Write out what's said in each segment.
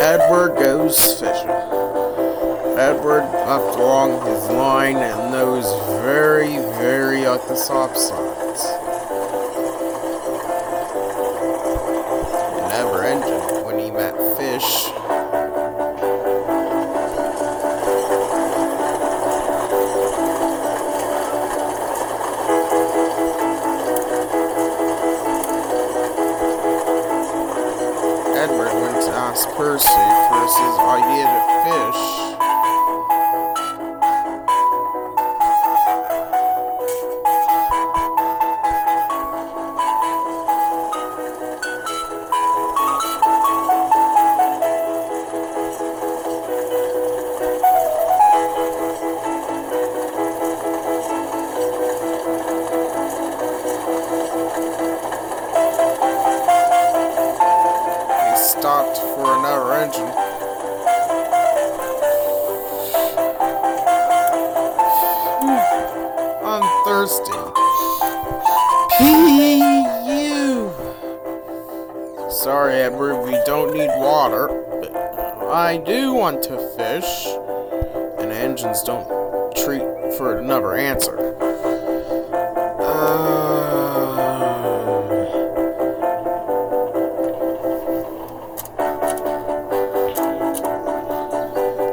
Edward goes fishing. Edward left along his line and nose very, very at the soft sides. He never entered when he met fish. Edward went to ask Percy for his idea to fish. Stopped for another engine. I'm thirsty. P.U. Sorry, Edward, we don't need water, but I do want to fish. And engines don't treat for another answer.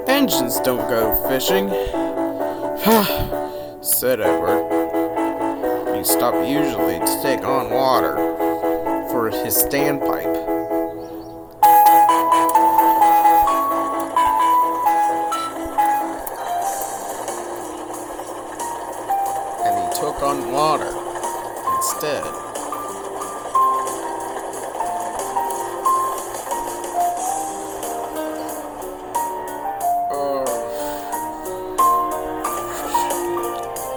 Engines don't go fishing, said Edward. He stopped usually to take on water for his standpipe. And he took on water instead.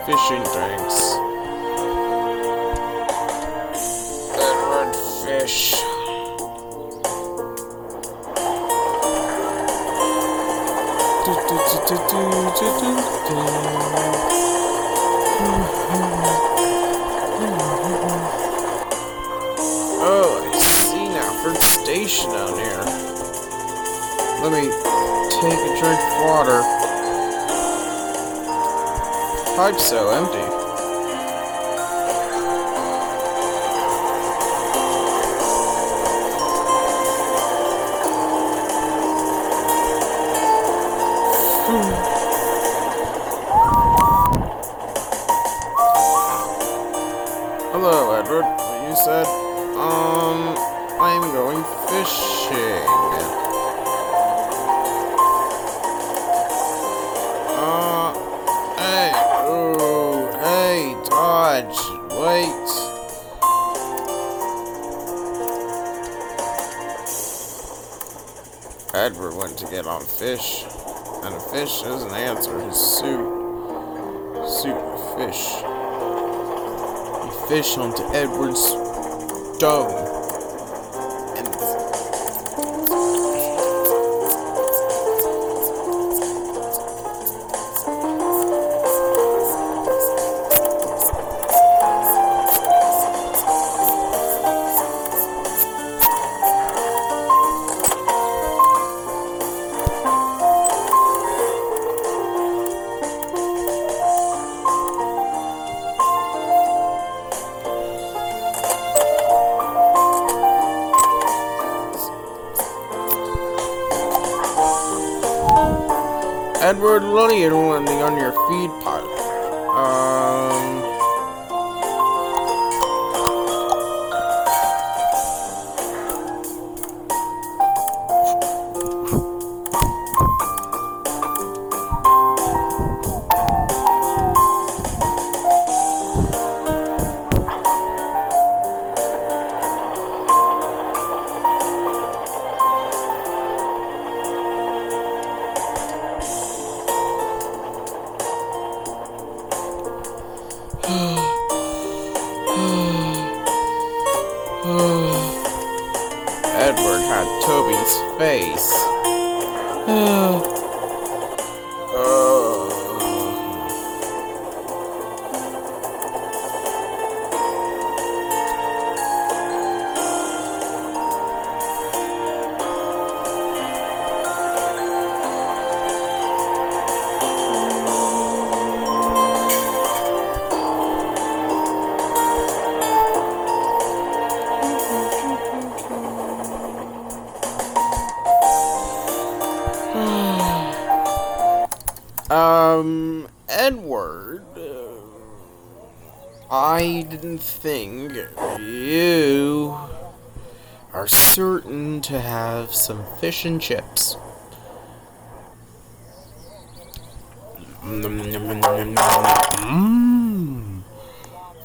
Fishing tanks. Edward fish. Oh, I see now. First station down here. Let me take a drink of water. Pipe's so empty. Hello, Edward. What you said? I'm going fishing. Hey, Dodge, wait. Edward went to get on fish, and a fish doesn't answer his suit of fish. He fished onto Edward's stone, and Edward, what are you doing on your feed pipe? Edward had Toby's face. Edward, I didn't think you are certain to have some fish and chips.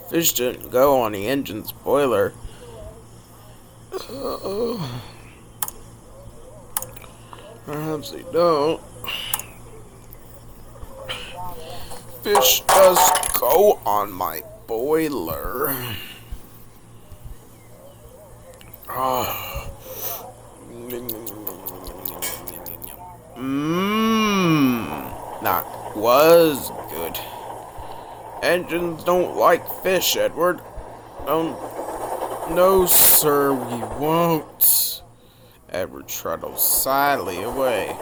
Fish didn't go on the engine's boiler. Perhaps they don't. Fish does go on my boiler. That was good. Engines don't like fish, Edward. No, sir, we won't. Edward trundled sadly away.